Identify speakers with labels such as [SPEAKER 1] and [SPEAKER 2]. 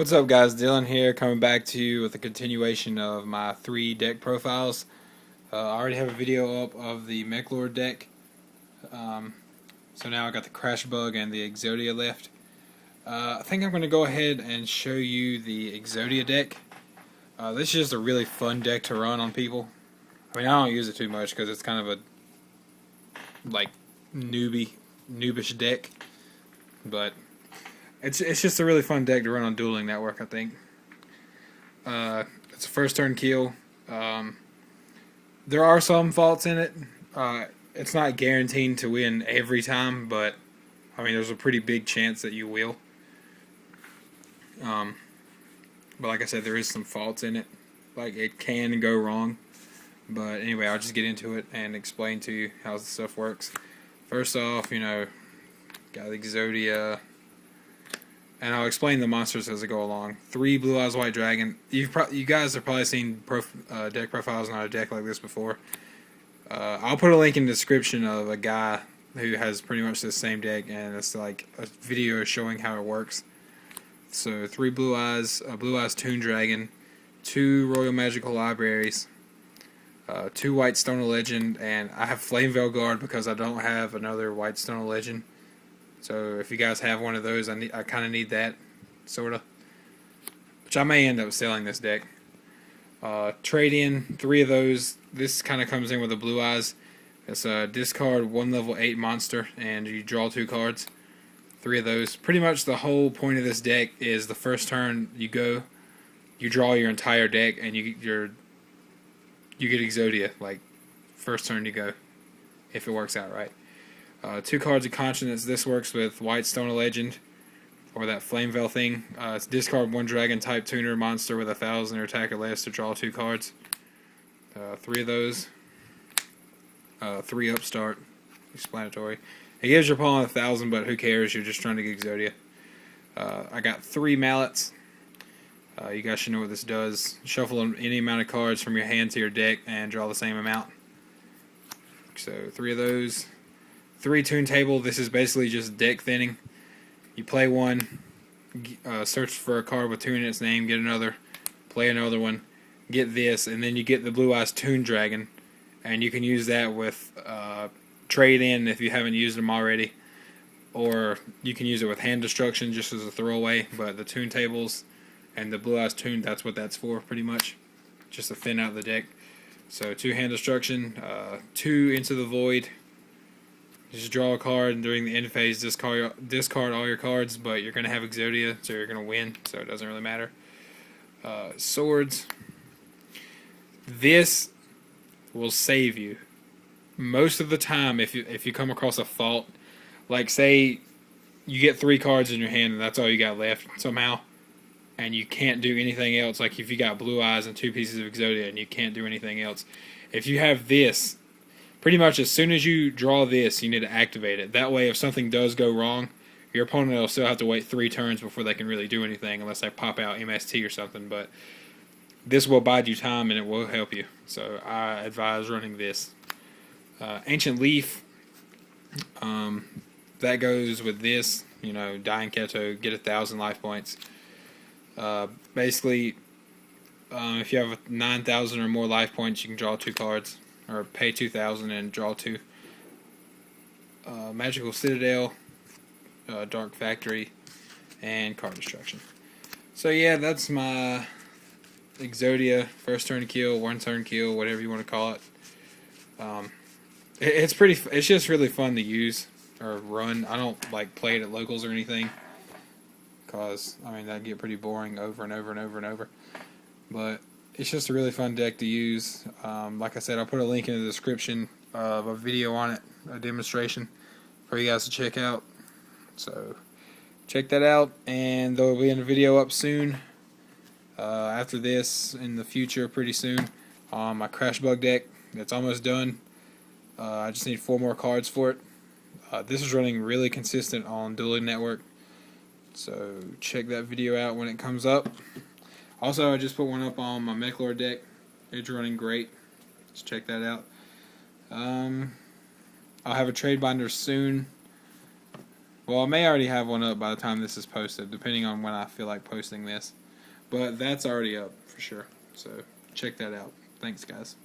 [SPEAKER 1] What's up, guys? Dylan here, coming back to you with a continuation of my 3 deck profiles. I already have a video up of the Mechlord deck, so now I got the Crash Bug and the Exodia left. I think I'm going to go ahead and show you the Exodia deck. This is just a really fun deck to run on people. I mean, I don't use it too much because it's kind of a noobish deck, but it's just a really fun deck to run on Dueling Network, I think. It's a first turn kill. There are some faults in it. It's not guaranteed to win every time, but I mean, there's a pretty big chance that you will. But like I said, there is some faults in it. Like, it can go wrong. But anyway, I'll just get into it and explain to you how the stuff works. First off, got the Exodia. And I'll explain the monsters as I go along. 3 Blue Eyes White Dragon. You guys have probably seen deck profiles on a deck like this before. I'll put a link in the description of a guy who has pretty much the same deck, and it's like a video showing how it works. So 3 Blue Eyes, Blue Eyes Toon Dragon, 2 Royal Magical Libraries, 2 White Stone of Legend, and I have Flame Veil Guard because I don't have another White Stone of Legend. So if you guys have one of those, I kind of need that, sort of. Which I may end up selling this deck. Trade in 3 of those. This kind of comes in with the Blue Eyes. It's a discard 1 level 8 monster, and you draw 2 cards. 3 of those. Pretty much the whole point of this deck is the first turn you go, you draw your entire deck, and you get Exodia. Like, first turn you go, if it works out right. 2 cards of Conscience. This works with White Stone of Legend, or that Flame Veil thing. It's discard 1 Dragon type tuner monster with 1,000 or attack or less to draw 2 cards. 3 of those. 3 Upstart. Explanatory. It gives your opponent 1,000, but who cares? You're just trying to get Exodia. I got 3 Mallets. You guys should know what this does. Shuffle any amount of cards from your hand to your deck and draw the same amount. So 3 of those. 3 Toon Table. This is basically just deck thinning. You play one, search for a card with Toon in its name, get another, play another one, get this, and then you get the Blue Eyes Toon Dragon, and you can use that with trade in if you haven't used them already, or you can use it with hand destruction just as a throwaway. But the Toon Tables and the Blue Eyes Toon, that's what that's for, pretty much, just to thin out the deck. So 2 hand destruction, 2 Into the Void. Just draw a card, and during the end phase, discard all your cards, but you're going to have Exodia, so you're going to win, so it doesn't really matter. Swords. This will save you. Most of the time, if you come across a fault, like say you get 3 cards in your hand and that's all you got left somehow, and you can't do anything else, like if you got Blue Eyes and 2 pieces of Exodia and you can't do anything else, if you have this, pretty much as soon as you draw this, you need to activate it. That way, if something does go wrong, your opponent will still have to wait 3 turns before they can really do anything, unless they pop out MST or something. But this will bide you time, and it will help you. So I advise running this. Ancient Leaf, that goes with this. Dying Keto, get 1,000 life points. Basically, if you have 9,000 or more life points, you can draw 2 cards. Or pay 2,000 and draw 2. Magical Citadel, Dark Factory, and Card Destruction. So yeah, that's my Exodia first turn kill, 1 turn kill, whatever you want to call it. It's just really fun to use or run. I don't like play it at locals or anything, cause I mean that'd get pretty boring over and over and over and over. But it's just a really fun deck to use. Like I said, I'll put a link in the description of a video on it, a demonstration for you guys to check out. So check that out, and there will be a video up soon. After this, in the future, pretty soon, on my Crash Bug deck. It's almost done. I just need 4 more cards for it. This is running really consistent on Dueling Network, so check that video out when it comes up. Also, I just put one up on my Mechlord deck. It's running great. Let's check that out. I'll have a trade binder soon. Well, I may already have one up by the time this is posted, depending on when I feel like posting this. But that's already up for sure. So check that out. Thanks, guys.